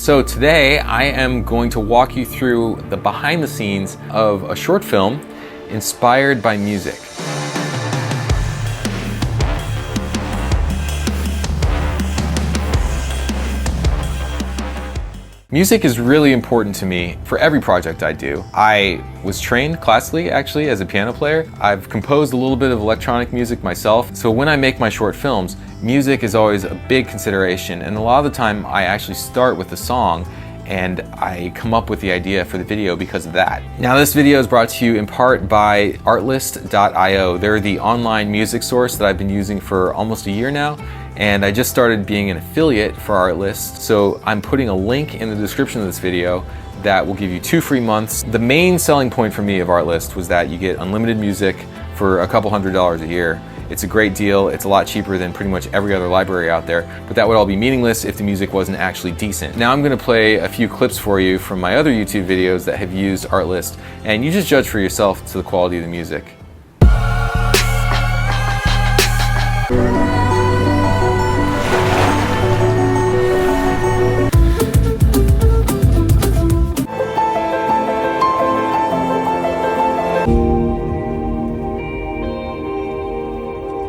So today I am going to walk you through the behind the scenes of a short film inspired by music. Music is really important to me for every project I do. I was trained classically actually as a piano player. I've composed a little bit of electronic music myself. So when I make my short films, music is always a big consideration. And a lot of the time I actually start with the song and I come up with the idea for the video because of that. Now this video is brought to you in part by artlist.io. They're the online music source that I've been using for almost a year now. And I just started being an affiliate for Artlist, so I'm putting a link in the description of this video that will give you 2 free months. The main selling point for me of Artlist was that you get unlimited music for a couple $100s a year. It's a great deal. It's a lot cheaper than pretty much every other library out there, but that would all be meaningless if the music wasn't actually decent. Now I'm going to play a few clips for you from my other YouTube videos that have used Artlist, and you just judge for yourself to the quality of the music.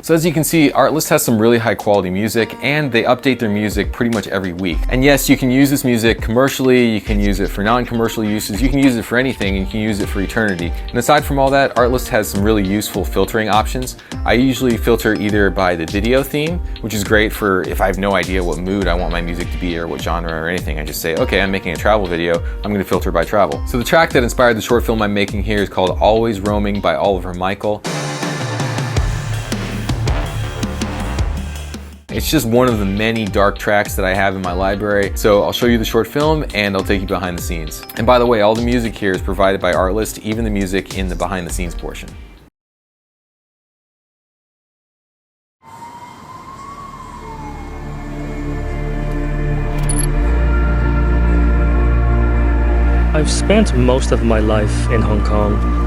So as you can see, Artlist has some really high quality music and they update their music pretty much every week. And yes, you can use this music commercially, you can use it for non-commercial uses, you can use it for anything, and you can use it for eternity. And aside from all that, Artlist has some really useful filtering options. I usually filter either by the video theme, which is great for if I have no idea what mood I want my music to be or what genre or anything. I just say, okay, I'm making a travel video, I'm gonna filter by travel. So the track that inspired the short film I'm making here is called Always Roaming by Oliver Michael. It's just one of the many dark tracks that I have in my library. So I'll show you the short film and I'll take you behind the scenes. And by the way, all the music here is provided by Artlist, even the music in the behind the scenes portion. I've spent most of my life in Hong Kong.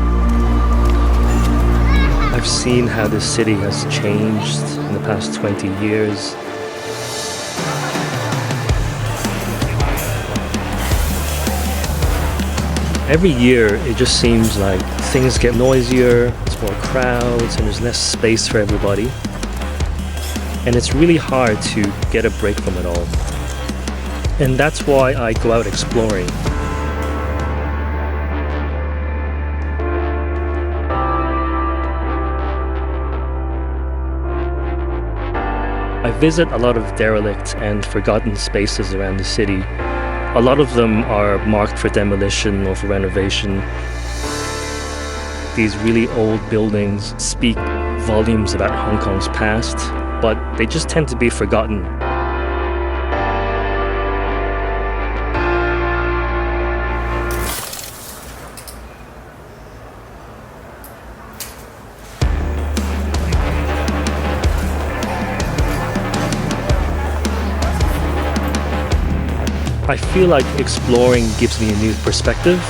I've seen how this city has changed in the past 20 years. Every year, it just seems like things get noisier, there's more crowds, and there's less space for everybody. And it's really hard to get a break from it all. And that's why I go out exploring. I visit a lot of derelict and forgotten spaces around the city. A lot of them are marked for demolition or for renovation. These really old buildings speak volumes about Hong Kong's past, but they just tend to be forgotten. I feel like exploring gives me a new perspective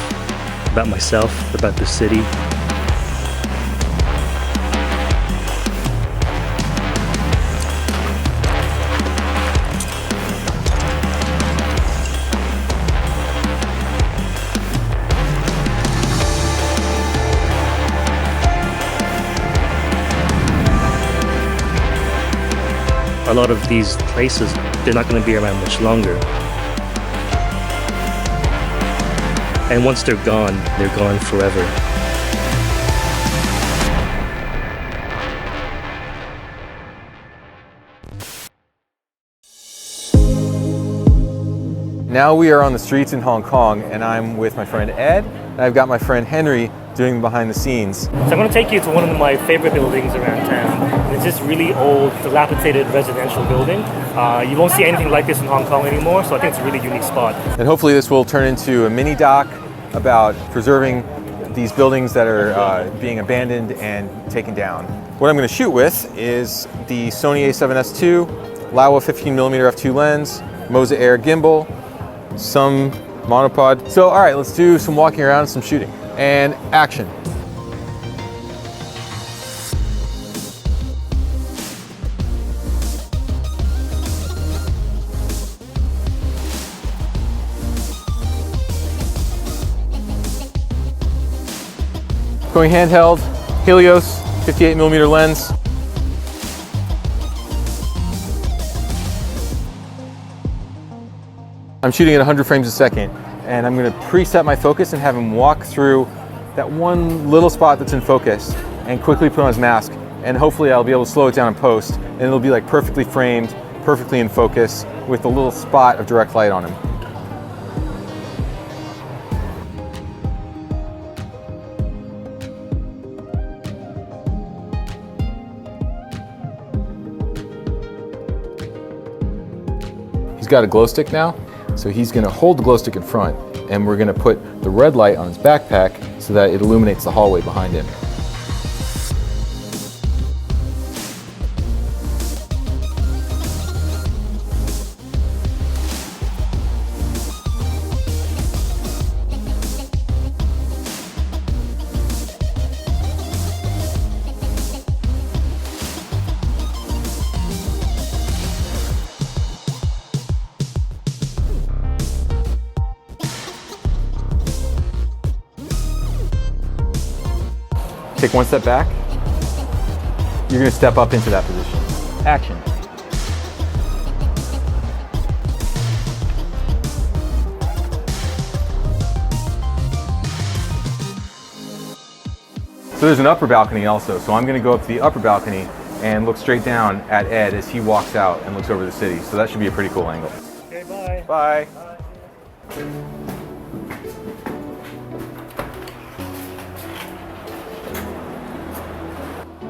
about myself, about the city. A lot of these places, they're not going to be around much longer. And once they're gone forever. Now we are on the streets in Hong Kong and I'm with my friend Ed and I've got my friend Henry doing behind the scenes. So I'm going to take you to one of my favorite buildings around town. It's this really old, dilapidated residential building. You won't see anything like this in Hong Kong anymore, so I think it's a really unique spot. And hopefully this will turn into a mini doc about preserving these buildings that are being abandoned and taken down. What I'm going to shoot with is the Sony a7S II, Laowa 15mm f2 lens, Moza Air gimbal, some monopod. So all right, let's do some walking around and some shooting. And action. Going handheld, Helios, 58mm lens. I'm shooting at 100 frames a second, and I'm gonna preset my focus and have him walk through that one little spot that's in focus and quickly put on his mask. And hopefully I'll be able to slow it down in post, and it'll be like perfectly framed, perfectly in focus with a little spot of direct light on him. He's got a glow stick now, so he's gonna hold the glow stick in front, and we're gonna put the red light on his backpack so that it illuminates the hallway behind him. Take one step back. You're gonna step up into that position. Action. So there's an upper balcony also, so I'm gonna go up to the upper balcony and look straight down at Ed as he walks out and looks over the city. So that should be a pretty cool angle. Okay, bye. Bye.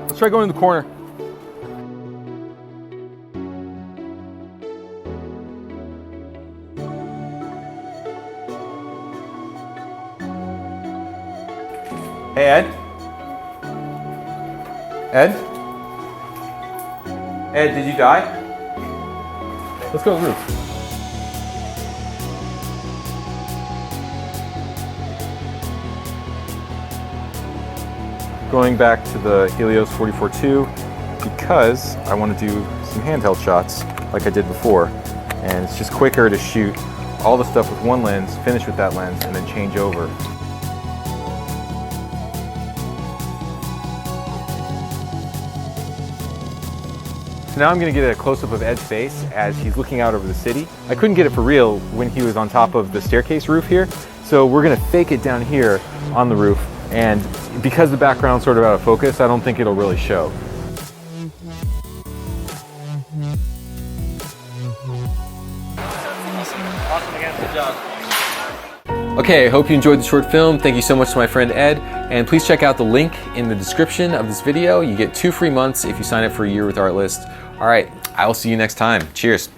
Let's try going to the corner. Hey, Ed? Ed? Ed, did you die? Let's go to the roof. Going back to the Helios 44-2 because I want to do some handheld shots like I did before, and it's just quicker to shoot all the stuff with one lens, finish with that lens, and then change over. So now I'm going to get a close-up of Ed's face as he's looking out over the city. I couldn't get it for real when he was on top of the staircase roof here, so we're going to fake it down here on the roof. And because the background's sort of out of focus, I don't think it'll really show. Awesome again, good job. Okay, I hope you enjoyed the short film. Thank you so much to my friend Ed. And please check out the link in the description of this video. You get 2 free months if you sign up for a year with Artlist. All right, I will see you next time. Cheers.